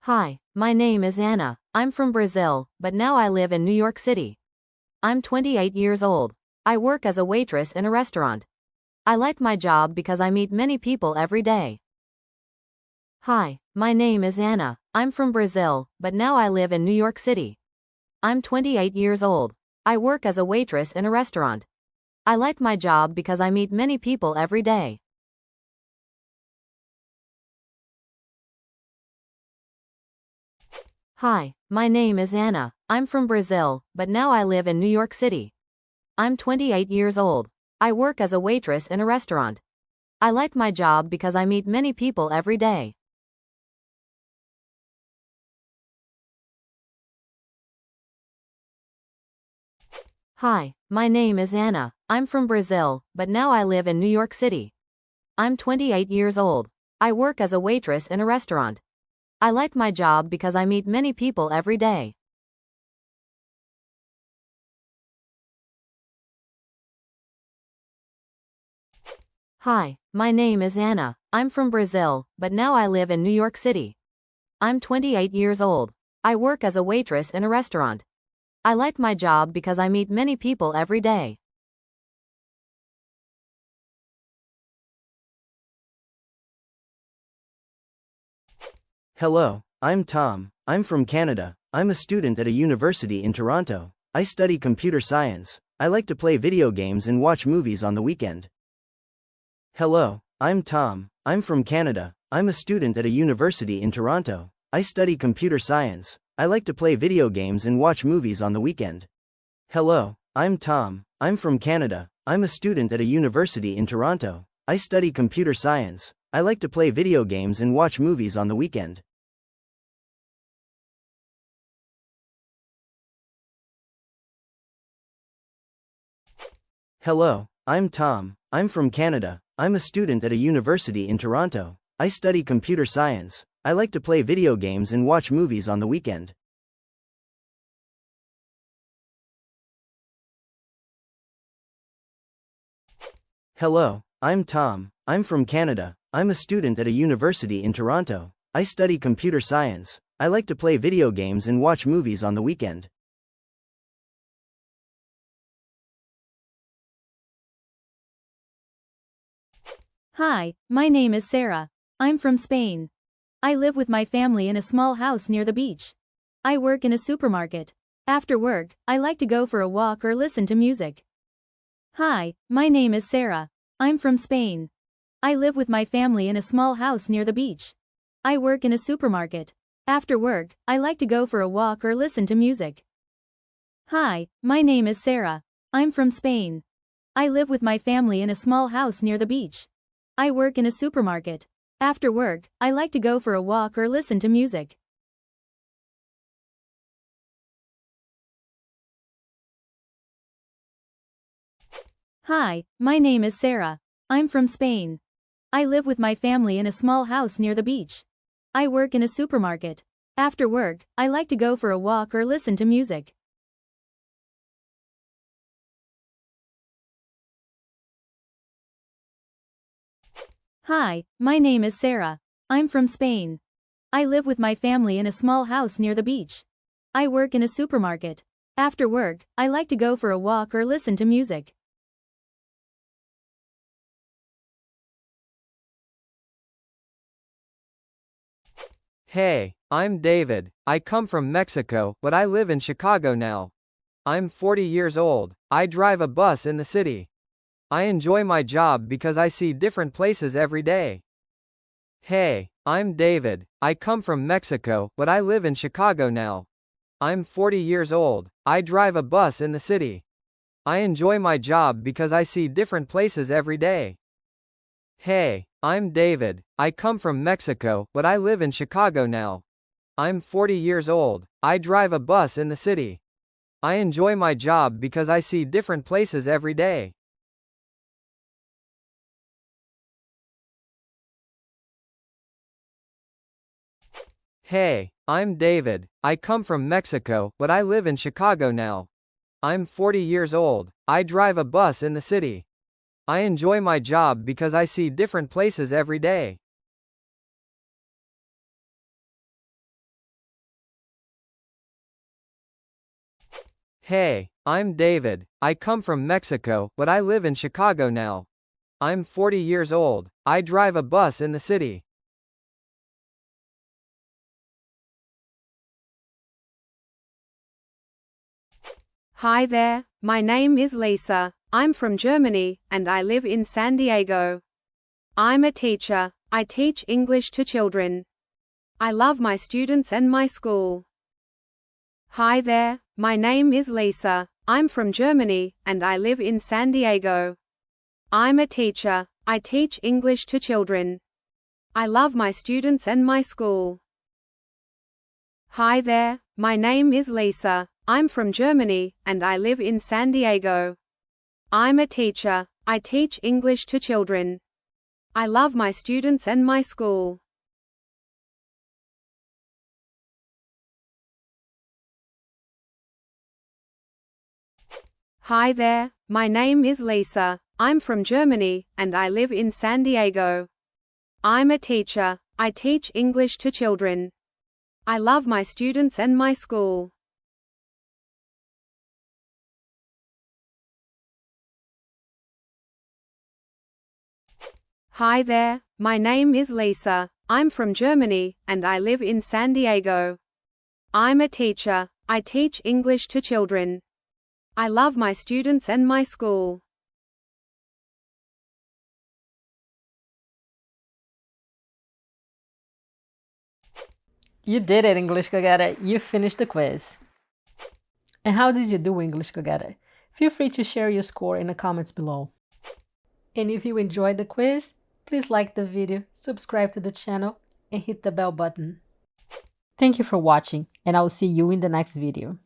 Hi, my name is Anna. I'm from Brazil, but now I live in New York City. I'm 28 years old. I work as a waitress in a restaurant. I like my job because I meet many people every day. Hi, my name is Anna. I'm from Brazil, but now I live in New York City. I'm 28 years old. I work as a waitress in a restaurant. I like my job because I meet many people every day. Hi, my name is Anna. I'm from Brazil, but now I live in New York City. I'm 28 years old. I work as a waitress in a restaurant. I like my job because I meet many people every day. Hi, my name is Anna. I'm from Brazil, but now I live in New York City. I'm 28 years old. I work as a waitress in a restaurant. I like my job because I meet many people every day. Hi, my name is Anna. I'm from Brazil, but now I live in New York City. I'm 28 years old. I work as a waitress in a restaurant. I like my job because I meet many people every day. Hello, I'm Tom. I'm from Canada. I'm a student at a university in Toronto. I study computer science. I like to play video games and watch movies on the weekend. Hello, I'm Tom. I'm from Canada. I'm a student at a university in Toronto. I study computer science. I like to play video games and watch movies on the weekend. Hello, I'm Tom. I'm from Canada. I'm a student at a university in Toronto. I study computer science. I like to play video games and watch movies on the weekend. Hello, I'm Tom. I'm from Canada. I'm a student at a university in Toronto. I study computer science. I like to play video games and watch movies on the weekend. Hello, I'm Tom. I'm from Canada. I'm a student at a university in Toronto. I study computer science. I like to play video games and watch movies on the weekend. Hi, my name is Sarah. I'm from Spain. I live with my family in a small house near the beach. I work in a supermarket. After work, I like to go for a walk or listen to music. Hi, my name is Sarah. I'm from Spain. I live with my family in a small house near the beach. I work in a supermarket. After work, I like to go for a walk or listen to music. Hi, my name is Sarah. I'm from Spain. I live with my family in a small house near the beach. I work in a supermarket. After work, I like to go for a walk or listen to music. Hi, my name is Sarah. I'm from Spain. I live with my family in a small house near the beach. I work in a supermarket. After work, I like to go for a walk or listen to music. Hi, my name is Sarah. I'm from Spain. I live with my family in a small house near the beach. I work in a supermarket. After work, I like to go for a walk or listen to music. Hey, I'm David. I come from Mexico, but I live in Chicago now. I'm 40 years old. I drive a bus in the city. I enjoy my job because I see different places every day. Hey, I'm David. I come from Mexico, but I live in Chicago now. I'm 40 years old. I drive a bus in the city. I enjoy my job because I see different places every day. Hey, I'm David. I come from Mexico, but I live in Chicago now. I'm 40 years old. I drive a bus in the city. I enjoy my job because I see different places every day. Hey, I'm David. I come from Mexico, but I live in Chicago now. I'm 40 years old. I drive a bus in the city. I enjoy my job because I see different places every day. Hey, I'm David. I come from Mexico, but I live in Chicago now. I'm 40 years old. I drive a bus in the city. Hi there, my name is Lisa. I'm from Germany, and I live in San Diego. I'm a teacher. I teach English to children. I love my students and my school. Hi there, my name is Lisa. I'm from Germany, and I live in San Diego. I'm a teacher. I teach English to children. I love my students and my school. Hi there, my name is Lisa. I'm from Germany, and I live in San Diego. I'm a teacher. I teach English to children. I love my students and my school. Hi there, my name is Lisa. I'm from Germany, and I live in San Diego. I'm a teacher. I teach English to children. I love my students and my school. Hi there, my name is Lisa. I'm from Germany, and I live in San Diego. I'm a teacher. I teach English to children. I love my students and my school. You did it, English Go Get It. You finished the quiz. And how did you do, English Go Get It? Feel free to share your score in the comments below. And if you enjoyed the quiz, please like the video, subscribe to the channel, and hit the bell button. Thank you for watching, and I will see you in the next video.